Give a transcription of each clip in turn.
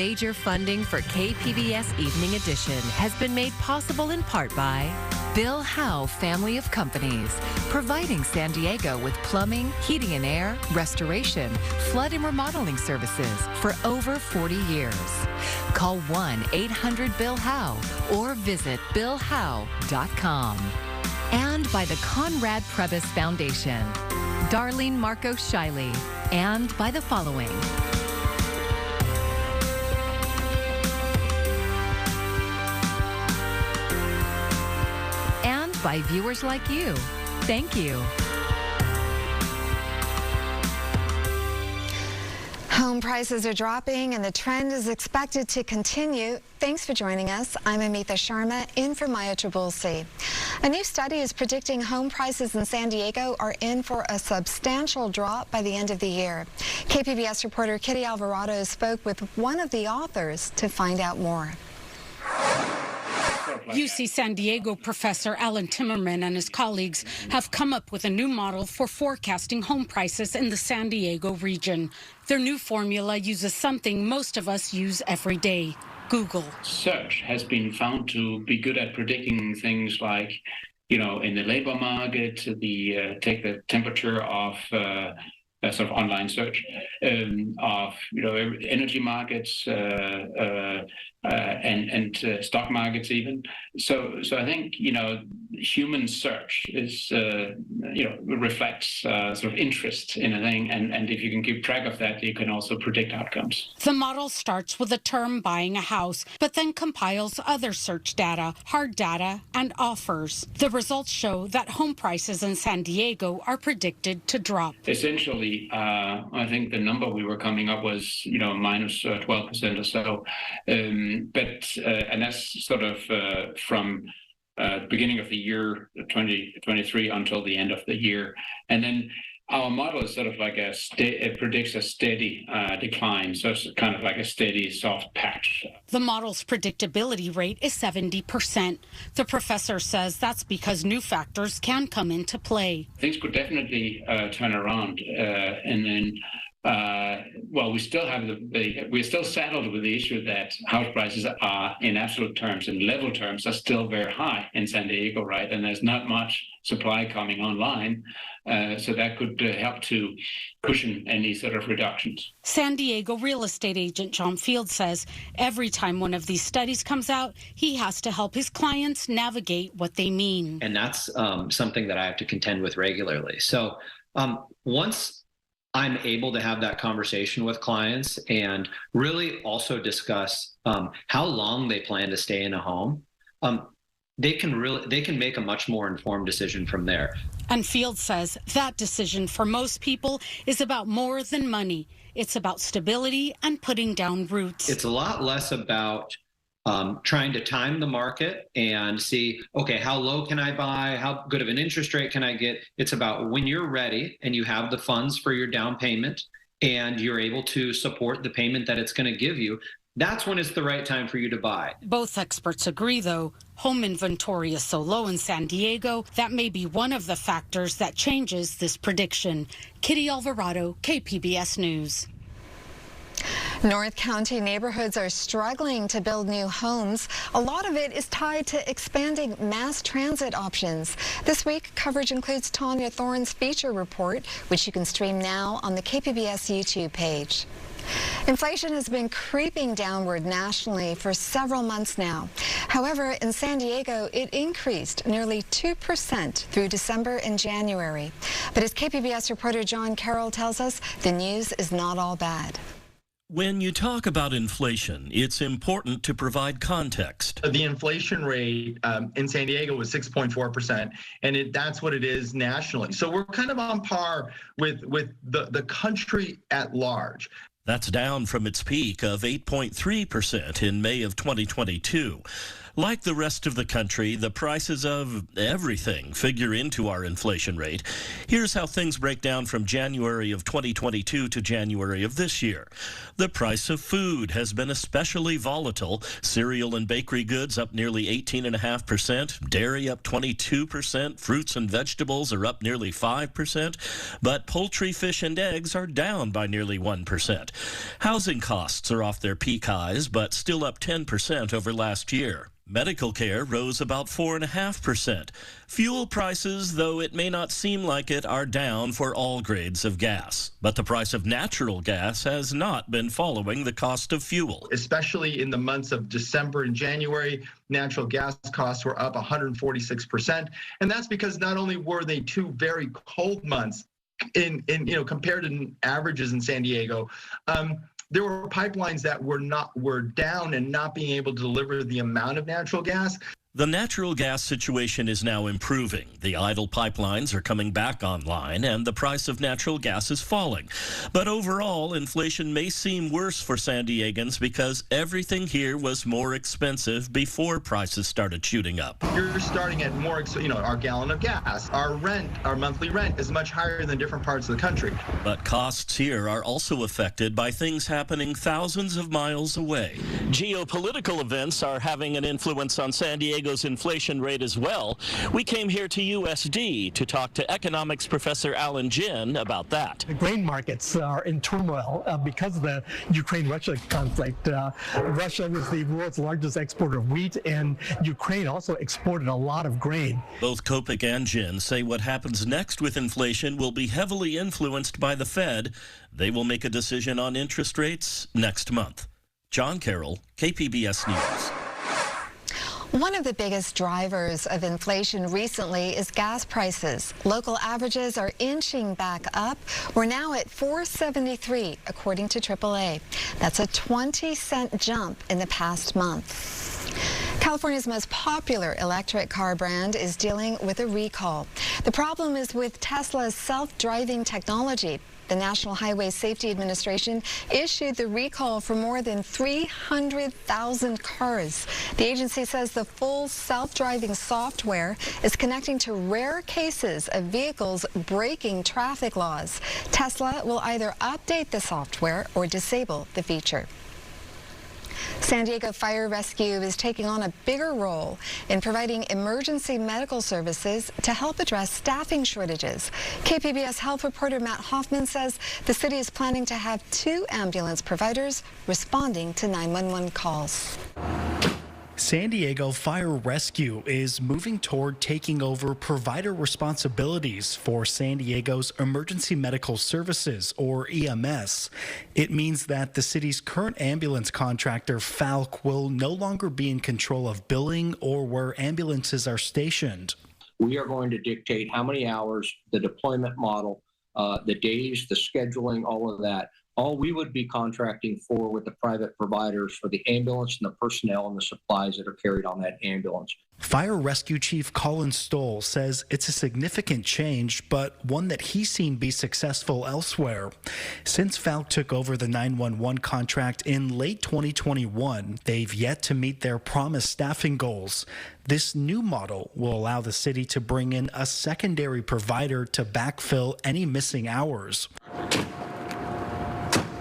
Major funding for KPBS Evening Edition has been made possible in part by Bill Howe Family of Companies, providing San Diego with plumbing, heating and air, restoration, flood and remodeling services for over 40 years. Call 1-800-BILL-HOWE or visit billhowe.com. And by the Conrad Prebys Foundation, Darlene Marco Shiley, and by the following. And by viewers like you. Thank you. Home prices are dropping and the trend is expected to continue. Thanks for joining us. I'm Amita Sharma in for Maya Trabulsi. A new study is predicting home prices in San Diego are in for a substantial drop by the end of the year. KPBS reporter Kitty Alvarado spoke with one of the authors to find out more. UC San Diego professor Alan Timmerman and his colleagues have come up with a new model for forecasting home prices in the San Diego region. Their new formula uses something most of us use every day, Google. Search has been found to be good at predicting things like, in the labor market, take the temperature of sort of online search of energy markets and stock markets even. So I think human search is reflects sort of interest in a thing, and if you can keep track of that, you can also predict outcomes. The model starts with the term buying a house, but then compiles other search data, hard data, and offers. The results show that home prices in San Diego are predicted to drop. Essentially, I think the number we were coming up was minus 12% or so, and that's sort of from beginning of the year 2023 until the end of the year. And then our model is sort of like it predicts a steady decline, so it's kind of like a steady soft patch. The model's predictability rate is 70%. The professor says that's because new factors can come into play. Things could definitely turn around, and then we still have we're still saddled with the issue that house prices are, in absolute terms, in level terms, are still very high in San Diego, right? And there's not much supply coming online, so that could help to cushion any sort of reductions. San Diego real estate agent John Field says every time one of these studies comes out, he has to help his clients navigate what they mean. And that's something that I have to contend with regularly. So once I'm able to have that conversation with clients and really also discuss how long they plan to stay in a home, they can make a much more informed decision from there. And Field says that decision for most people is about more than money. It's about stability and putting down roots. It's a lot less about trying to time the market and see, okay, how low can I buy? How good of an interest rate can I get? It's about when you're ready and you have the funds for your down payment and you're able to support the payment that it's going to give you. That's when it's the right time for you to buy. Both experts agree, though, home inventory is so low in San Diego, that may be one of the factors that changes this prediction. Kitty Alvarado, KPBS News. North County neighborhoods are struggling to build new homes. A lot of it is tied to expanding mass transit options. This week, coverage includes Tanya Thorne's feature report, which you can stream now on the KPBS YouTube page. Inflation has been creeping downward nationally for several months now. However, in San Diego, it increased nearly 2% through December and January. But as KPBS reporter John Carroll tells us, the news is not all bad. When you talk about inflation, it's important to provide context. The inflation rate in San Diego was 6.4%, and that's what it is nationally. So we're kind of on par with the country at large. That's down from its peak of 8.3% in May of 2022. Like the rest of the country, the prices of everything figure into our inflation rate. Here's how things break down from January of 2022 to January of this year. The price of food has been especially volatile. Cereal and bakery goods up nearly 18.5%, dairy up 22%, fruits and vegetables are up nearly 5%, but poultry, fish, and eggs are down by nearly 1%. Housing costs are off their peak highs, but still up 10% over last year. Medical care rose about 4.5%. Fuel prices, though it may not seem like it, are down for all grades of gas. But the price of natural gas has not been following the cost of fuel. Especially in the months of December and January, natural gas costs were up 146%. And that's because not only were they two very cold months compared to averages in San Diego, there were pipelines that were down and not being able to deliver the amount of natural gas. The natural gas situation is now improving. The idle pipelines are coming back online, and the price of natural gas is falling. But overall, inflation may seem worse for San Diegans because everything here was more expensive before prices started shooting up. You're starting at more, our gallon of gas, our rent, our monthly rent is much higher than different parts of the country. But costs here are also affected by things happening thousands of miles away. Geopolitical events are having an influence on San Diego's inflation rate as well. We came here to USD to talk to economics professor Alan Ginn about that. The grain markets are in turmoil because of the Ukraine-Russia conflict. Russia is the world's largest exporter of wheat, and Ukraine also exported a lot of grain. Both Kopik and Ginn say what happens next with inflation will be heavily influenced by the Fed. They will make a decision on interest rates next month. John Carroll, KPBS News. One of the biggest drivers of inflation recently is gas prices. Local averages are inching back up. We're now at $4.73, according to AAA. That's a 20-cent jump in the past month. California's most popular electric car brand is dealing with a recall. The problem is with Tesla's self-driving technology. The National Highway Safety Administration issued the recall for more than 300,000 cars. The agency says the full self-driving software is connecting to rare cases of vehicles breaking traffic laws. Tesla will either update the software or disable the feature. San Diego Fire Rescue is taking on a bigger role in providing emergency medical services to help address staffing shortages. KPBS health reporter Matt Hoffman says the city is planning to have 2 ambulance providers responding to 911 calls. San Diego Fire Rescue is moving toward taking over provider responsibilities for San Diego's Emergency Medical Services, or EMS. It means that the city's current ambulance contractor, Falck, will no longer be in control of billing or where ambulances are stationed. We are going to dictate how many hours, the deployment model, the days, the scheduling, all of that. All we would be contracting for with the private providers for the ambulance and the personnel and the supplies that are carried on that ambulance. Fire Rescue Chief Colin Stoll says it's a significant change, but one that he's seen be successful elsewhere. Since Falck took over the 911 contract in late 2021, they've yet to meet their promised staffing goals. This new model will allow the city to bring in a secondary provider to backfill any missing hours.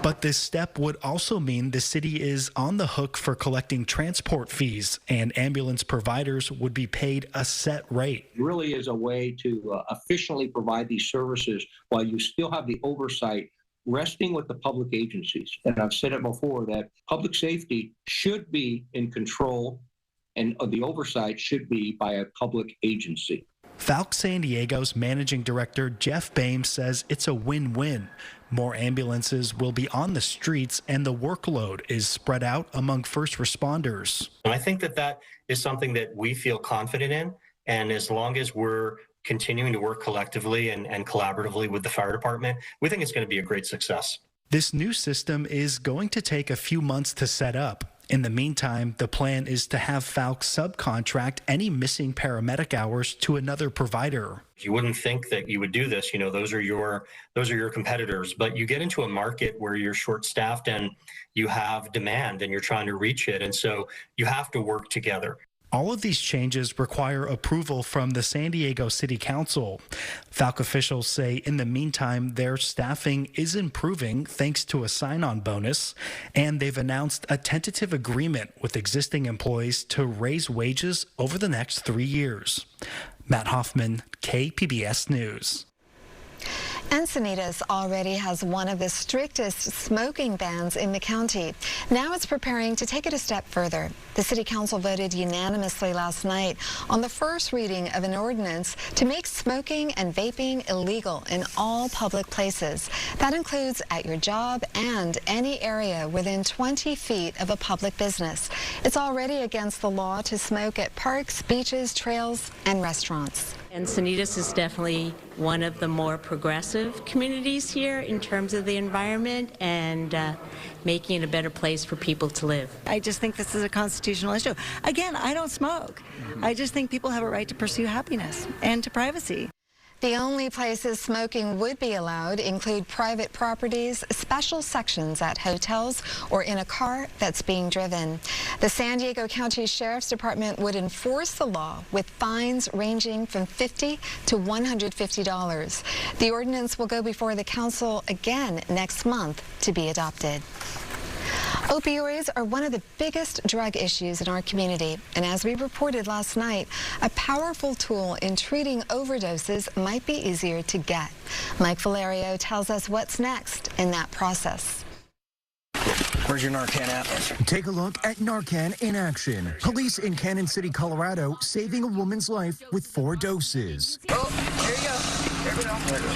But this step would also mean the city is on the hook for collecting transport fees, and ambulance providers would be paid a set rate. It really is a way to efficiently provide these services while you still have the oversight resting with the public agencies. And I've said it before that public safety should be in control and the oversight should be by a public agency. Falck San Diego's managing director, Jeff Boehm, says it's a win-win. More ambulances will be on the streets and the workload is spread out among first responders. I think that is something that we feel confident in. And as long as we're continuing to work collectively and collaboratively with the fire department, we think it's going to be a great success. This new system is going to take a few months to set up. In the meantime, the plan is to have Falck subcontract any missing paramedic hours to another provider. You wouldn't think that you would do this, those are your competitors, but you get into a market where you're short-staffed and you have demand and you're trying to reach it, and so you have to work together. All of these changes require approval from the San Diego City Council. Falck officials say in the meantime, their staffing is improving thanks to a sign-on bonus, and they've announced a tentative agreement with existing employees to raise wages over the next 3 years. Matt Hoffman, KPBS News. Encinitas already has one of the strictest smoking bans in the county. Now it's preparing to take it a step further. The City Council voted unanimously last night on the first reading of an ordinance to make smoking and vaping illegal in all public places. That includes at your job and any area within 20 feet of a public business. It's already against the law to smoke at parks, beaches, trails, and restaurants. Encinitas is definitely one of the more progressive communities here in terms of the environment and making it a better place for people to live. I just think this is a constitutional issue. Again, I don't smoke. I just think people have a right to pursue happiness and to privacy. The only places smoking would be allowed include private properties, special sections at hotels, or in a car that's being driven. The San Diego County Sheriff's Department would enforce the law with fines ranging from $50 to $150. The ordinance will go before the council again next month to be adopted. Opioids are one of the biggest drug issues in our community, and as we reported last night, a powerful tool in treating overdoses might be easier to get. Mike Valerio tells us what's next in that process. Where's your Narcan at? Take a look at Narcan in action. Police in Cannon City, Colorado, saving a woman's life with 4 doses. Oh, there you go.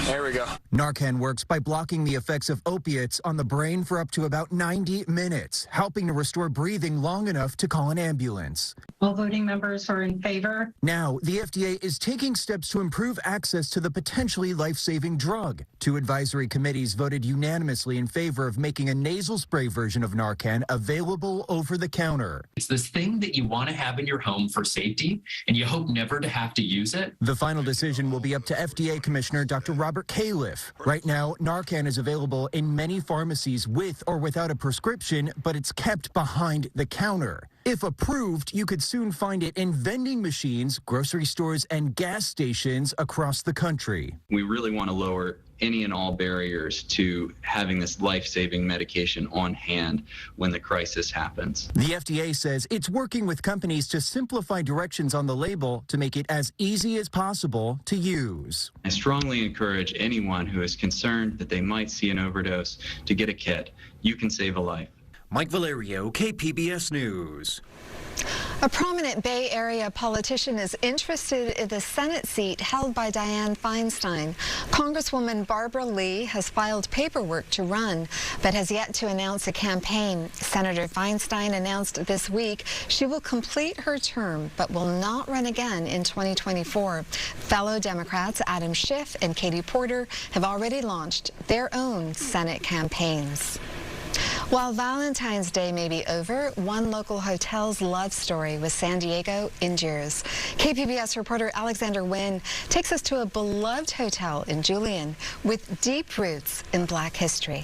There we go. Narcan works by blocking the effects of opiates on the brain for up to about 90 minutes, helping to restore breathing long enough to call an ambulance. All voting members are in favor. Now, the FDA is taking steps to improve access to the potentially life-saving drug. 2 advisory committees voted unanimously in favor of making a nasal spray version of Narcan available over the counter. It's this thing that you want to have in your home for safety, and you hope never to have to use it. The final decision will be up to FDA Commissioner Dr. Robert Califf. Right now, Narcan is available in many pharmacies with or without a prescription, but it's kept behind the counter. If approved, you could soon find it in vending machines, grocery stores, and gas stations across the country. We really want to lower any and all barriers to having this life-saving medication on hand when the crisis happens. The FDA says it's working with companies to simplify directions on the label to make it as easy as possible to use. I strongly encourage anyone who is concerned that they might see an overdose to get a kit. You can save a life. Mike Valerio, KPBS News. A prominent Bay Area politician is interested in the Senate seat held by Dianne Feinstein. Congresswoman Barbara Lee has filed paperwork to run, but has yet to announce a campaign. Senator Feinstein announced this week she will complete her term, but will not run again in 2024. Fellow Democrats Adam Schiff and Katie Porter have already launched their own Senate campaigns. While Valentine's Day may be over, one local hotel's love story with San Diego endures. KPBS reporter Alexander Nguyen takes us to a beloved hotel in Julian with deep roots in Black history.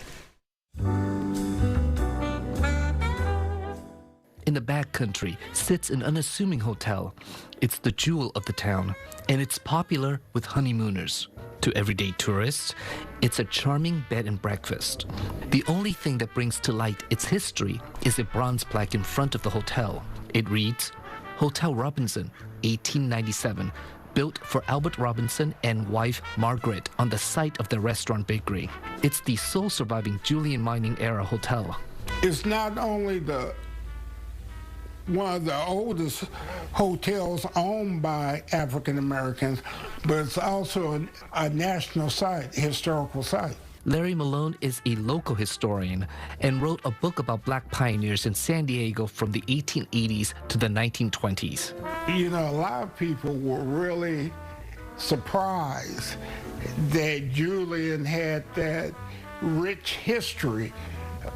In the backcountry sits an unassuming hotel. It's the jewel of the town, and it's popular with honeymooners. To everyday tourists, it's a charming bed and breakfast. The only thing that brings to light its history is a bronze plaque in front of the hotel. It reads, Hotel Robinson, 1897, built for Albert Robinson and wife Margaret on the site of the restaurant bakery. It's the sole surviving Julian mining era hotel. It's not only one of the oldest hotels owned by African Americans, but it's also a national site, historical site. Larry Malone is a local historian and wrote a book about Black pioneers in San Diego from the 1880s to the 1920s. You know, a lot of people were really surprised that Julian had that rich history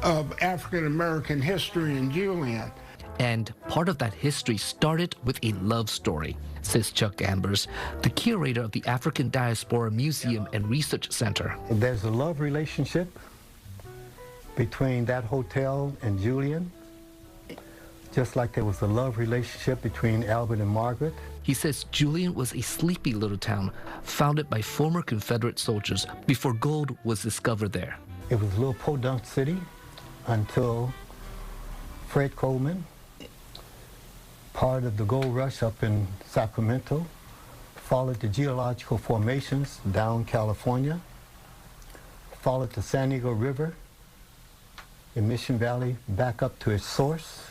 of African American history in Julian. And part of that history started with a love story, says Chuck Ambers, the curator of the African Diaspora Museum and Research Center. There's a love relationship between that hotel and Julian. just like there was a love relationship between Albert and Margaret. He says Julian was a sleepy little town founded by former Confederate soldiers before gold was discovered there. It was a little podunk city until Fred Coleman, part of the gold rush up in Sacramento, followed the geological formations down California, followed the San Diego River in Mission Valley back up to its source,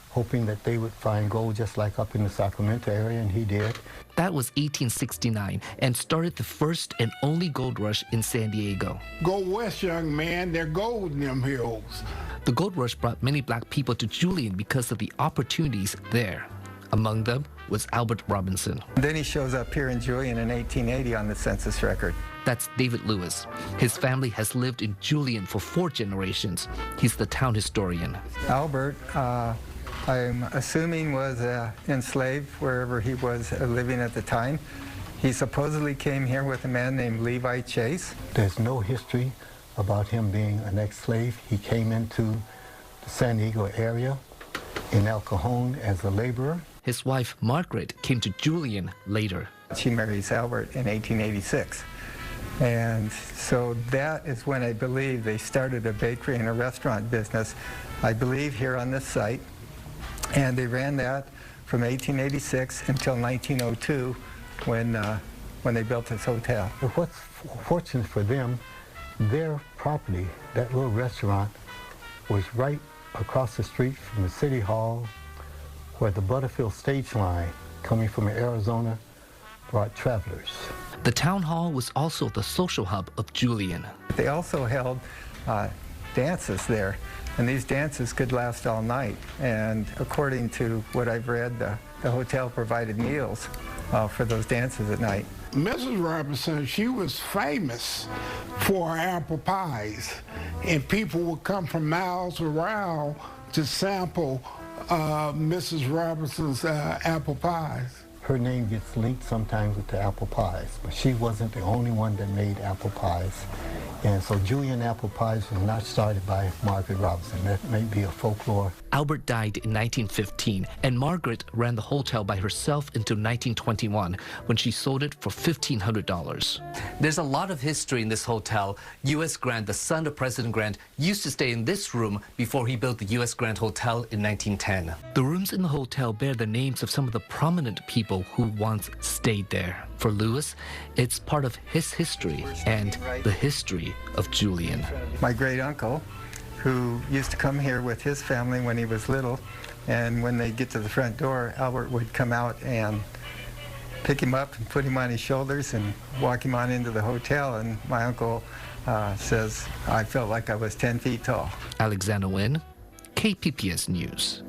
hoping that they would find gold just like up in the Sacramento area, and he did. That was 1869 and started the first and only gold rush in San Diego. Go west, young man. There's gold in them hills. The gold rush brought many black people to Julian because of the opportunities there. Among them was Albert Robinson. Then he shows up here in Julian in 1880 on the census record. That's David Lewis. His family has lived in Julian for 4 generations. He's the town historian. Albert, I'm assuming, was enslaved wherever he was living at the time. He supposedly came here with a man named Levi Chase. There's no history about him being an ex-slave. He came into the San Diego area in El Cajon as a laborer. His wife, Margaret, came to Julian later. She marries Albert in 1886. And so that is when I believe they started a bakery and a restaurant business, I believe here on this site. And they ran that from 1886 until 1902 when they built this hotel. What's fortunate for them, their property, that little restaurant, was right across the street from the City Hall, where the Butterfield stage line coming from Arizona brought travelers. The town hall was also the social hub of Julian. They also held dances there, and these dances could last all night. And according to what I've read, the hotel provided meals for those dances at night. Mrs. Robinson, she was famous for her apple pies, and people would come from miles around to sample Mrs. Robinson's apple pies. Her name gets linked sometimes with the apple pies, but she wasn't the only one that made apple pies. And so Julian apple pies was not started by Margaret Robinson. That may be a folklore. Albert died in 1915, and Margaret ran the hotel by herself until 1921, when she sold it for $1,500. There's a lot of history in this hotel. U.S. Grant, the son of President Grant, used to stay in this room before he built the U.S. Grant Hotel in 1910. The rooms in the hotel bear the names of some of the prominent people who once stayed there. For Lewis, it's part of his history and the history of Julian. My great uncle, who used to come here with his family when he was little, and when they get to the front door, Albert would come out and pick him up and put him on his shoulders and walk him on into the hotel. And my uncle says, I felt like I was 10 feet tall. Alexander Nguyen, KPBS News.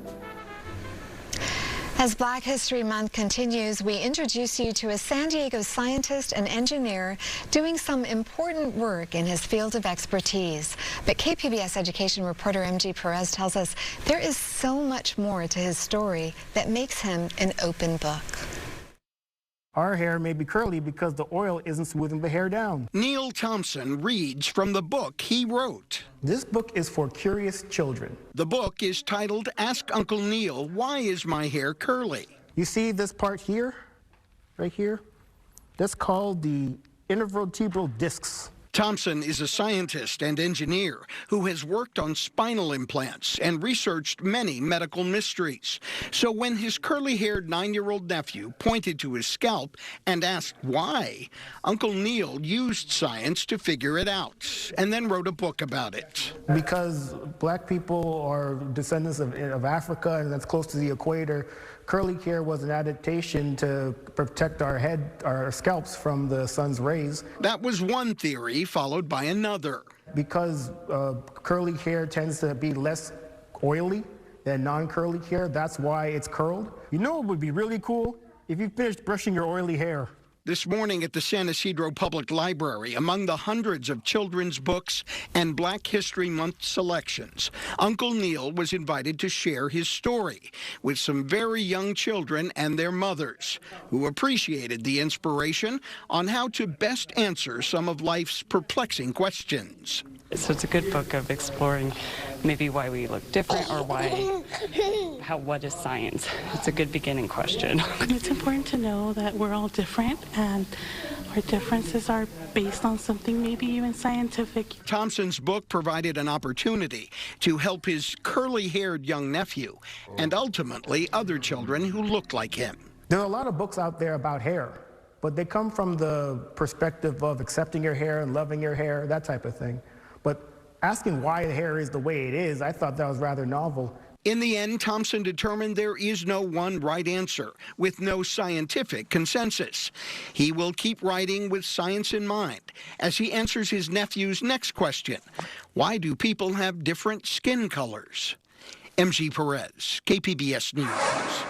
As Black History Month continues, we introduce you to a San Diego scientist and engineer doing some important work in his field of expertise. But KPBS education reporter MG Perez tells us there is so much more to his story that makes him an open book. Our hair may be curly because the oil isn't smoothing the hair down. Neil Thompson reads from the book he wrote. This book is for curious children. The book is titled Ask Uncle Neil, Why Is My Hair Curly? You see this part here, right here? That's called the intervertebral discs. Thompson is a scientist and engineer who has worked on spinal implants and researched many medical mysteries. So when his curly-haired 9-year-old nephew pointed to his scalp and asked why, Uncle Neil used science to figure it out and then wrote a book about it. Because black people are descendants of Africa, and that's close to the equator, curly hair was an adaptation to protect our scalps from the sun's rays. That was one theory, followed by another. Because curly hair tends to be less oily than non-curly hair, that's why it's curled. You know what would be really cool? If you finished brushing your oily hair. This morning at the San Ysidro Public Library, among the hundreds of children's books and Black History Month selections, Uncle Neil was invited to share his story with some very young children and their mothers, who appreciated the inspiration on how to best answer some of life's perplexing questions. So it's a good book of exploring maybe why we look different or what is science? It's a good beginning question. It's important to know that we're all different and our differences are based on something maybe even scientific. Thompson's book provided an opportunity to help his curly-haired young nephew and ultimately other children who looked like him. There are a lot of books out there about hair, but they come from the perspective of accepting your hair and loving your hair, that type of thing. But asking why the hair is the way it is, I thought that was rather novel. In the end, Thompson determined there is no one right answer, with no scientific consensus. He will keep writing with science in mind as he answers his nephew's next question: why do people have different skin colors? MG Perez, KPBS News.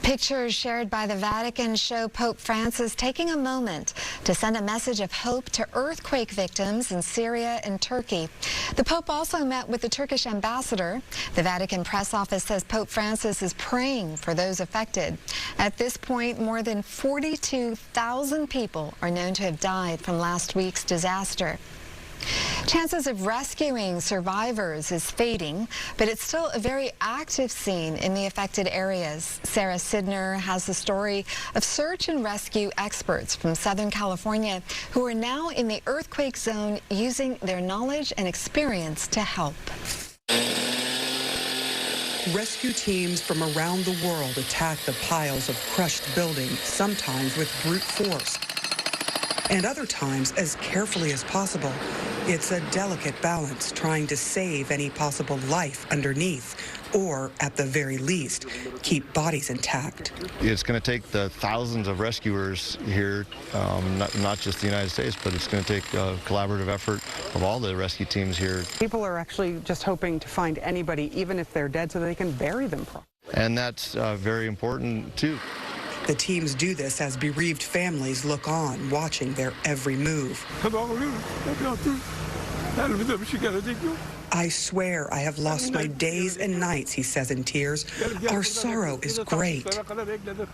Pictures shared by the Vatican show Pope Francis taking a moment to send a message of hope to earthquake victims in Syria and Turkey. The Pope also met with the Turkish ambassador. The Vatican press office says Pope Francis is praying for those affected. At this point, more than 42,000 people are known to have died from last week's disaster. Chances of rescuing survivors is fading, but it's still a very active scene in the affected areas. Sarah Sidner has the story of search and rescue experts from Southern California who are now in the earthquake zone using their knowledge and experience to help. Rescue teams from around the world attack the piles of crushed buildings, sometimes with brute force, and other times as carefully as possible. It's a delicate balance, trying to save any possible life underneath, or at the very least, keep bodies intact. It's going to take the thousands of rescuers here, not just the United States, but it's going to take a collaborative effort of all the rescue teams here. People are actually just hoping to find anybody, even if they're dead, so they can bury them properly. And that's very important, too. The teams do this as bereaved families look on, watching their every move. I swear I have lost my days and nights, he says in tears. Our sorrow is great.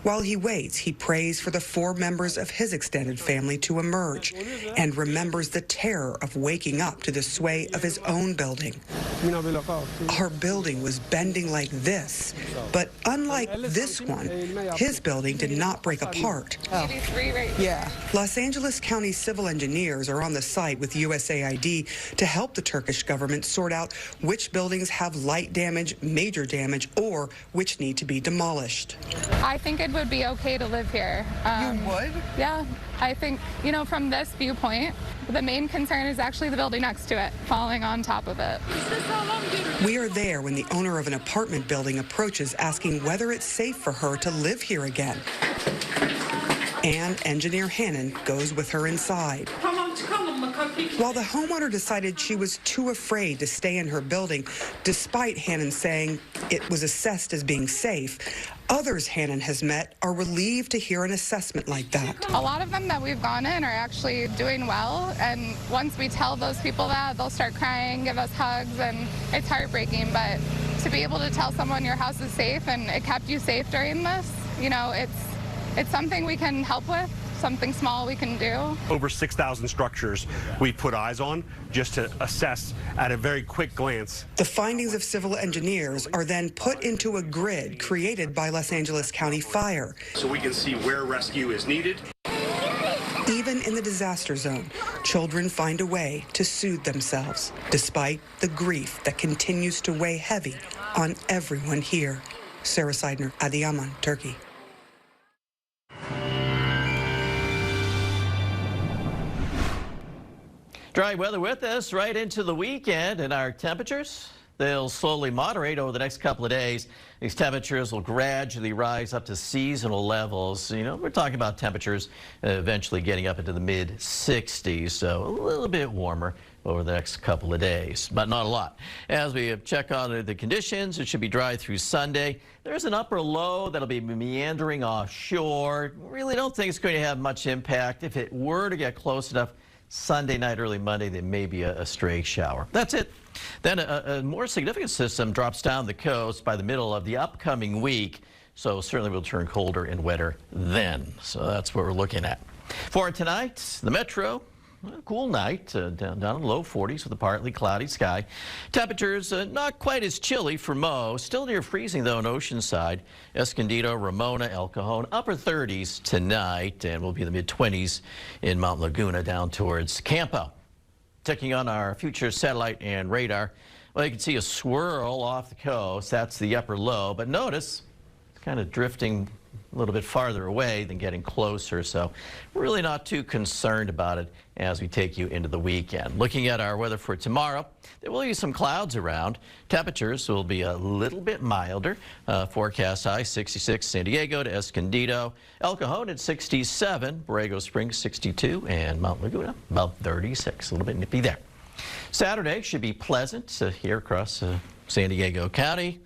While he waits, he prays for the 4 members of his extended family to emerge and remembers the terror of waking up to the sway of his own building. Our building was bending like this, but unlike this one, his building did not break apart. Yeah. Los Angeles County civil engineers are on the site with USAID to help the Turkish government sort out which buildings have light damage, major damage, or which need to be demolished. I think it would be okay to live here. You would? Yeah. I think, from this viewpoint, the main concern is actually the building next to it, falling on top of it. We are there when the owner of an apartment building approaches, asking whether it's safe for her to live here again. And engineer Hannon goes with her inside. While the homeowner decided she was too afraid to stay in her building, despite Hannon saying it was assessed as being safe, others Hannon has met are relieved to hear an assessment like that. A lot of them that we've gone in are actually doing well, and once we tell those people that, they'll start crying, give us hugs, and it's heartbreaking. But to be able to tell someone your house is safe and it kept you safe during this, it's something we can help with. Something small we can do. Over 6,000 structures we've put eyes on just to assess at a very quick glance. The findings of civil engineers are then put into a grid created by Los Angeles County Fire. So we can see where rescue is needed. Even in the disaster zone, children find a way to soothe themselves, despite the grief that continues to weigh heavy on everyone here. Sarah Seidner, Adiyaman, Turkey. Dry weather with us right into the weekend, and our temperatures, they'll slowly moderate over the next couple of days. These temperatures will gradually rise up to seasonal levels. We're talking about temperatures eventually getting up into the mid-60s, so a little bit warmer over the next couple of days, but not a lot. As we check on the conditions, it should be dry through Sunday. There's an upper low that'll be meandering offshore. Really don't think it's going to have much impact. If it were to get close enough Sunday night, early Monday, there may be a stray shower. That's it. Then a more significant system drops down the coast by the middle of the upcoming week, so certainly will turn colder and wetter then. So that's what we're looking at. For tonight, the metro Cool night, down in the low 40s with a partly cloudy sky. Temperatures not quite as chilly for most. Still near freezing, though, in Oceanside. Escondido, Ramona, El Cajon, upper 30s tonight, and we'll be in the mid-20s in Mount Laguna down towards Campo. Checking on our future satellite and radar. Well, you can see a swirl off the coast. That's the upper low, but notice it's kind of drifting a little bit farther away than getting closer, so we're really not too concerned about it as we take you into the weekend. Looking at our weather for tomorrow, there will be some clouds around. Temperatures will be a little bit milder. Forecast high 66 San Diego to Escondido, El Cajon at 67, Borrego Springs 62, and Mount Laguna about 36. A little bit nippy there. Saturday should be pleasant here across San Diego County.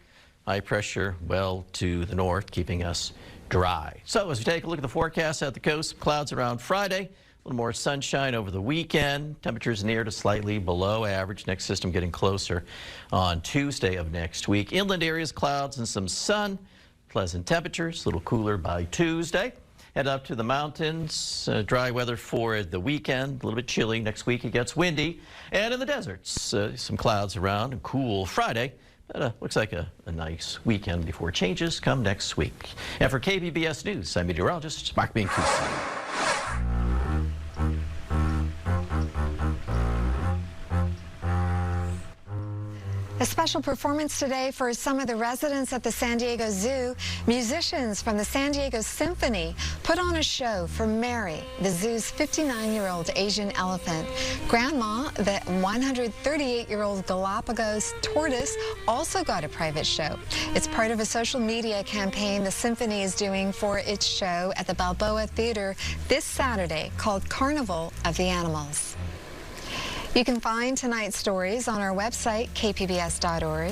High pressure well to the north, keeping us dry. So as we take a look at the forecast at the coast, clouds around Friday, a little more sunshine over the weekend. Temperatures near to slightly below average. Next system getting closer on Tuesday of next week. Inland areas, clouds and some sun. Pleasant temperatures, a little cooler by Tuesday. Head up to the mountains, dry weather for the weekend, a little bit chilly. Next week it gets windy. And in the deserts, some clouds around and cool Friday. But looks like a nice weekend before changes come next week. And for KPBS News, I'm meteorologist Mark Biancusi. A special performance today for some of the residents at the San Diego Zoo. Musicians from the San Diego Symphony put on a show for Mary, the zoo's 59-year-old Asian elephant. Grandma, the 138-year-old Galapagos tortoise, also got a private show. It's part of a social media campaign the Symphony is doing for its show at the Balboa Theater this Saturday called Carnival of the Animals. You can find tonight's stories on our website, kpbs.org.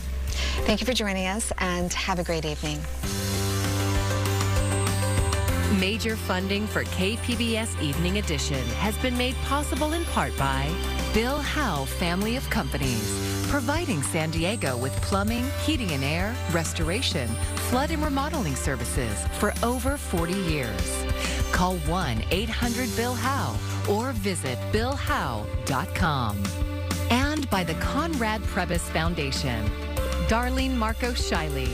Thank you for joining us, and have a great evening. Major funding for KPBS Evening Edition has been made possible in part by Bill Howe Family of Companies, providing San Diego with plumbing, heating and air, restoration, flood and remodeling services for over 40 years. Call 1-800-BILL-HOWE or visit billhowe.com. And by the Conrad Prebys Foundation, Darlene Marco Shiley,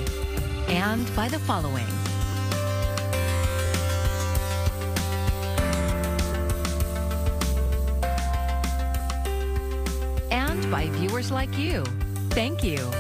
and by the following. And by viewers like you. Thank you.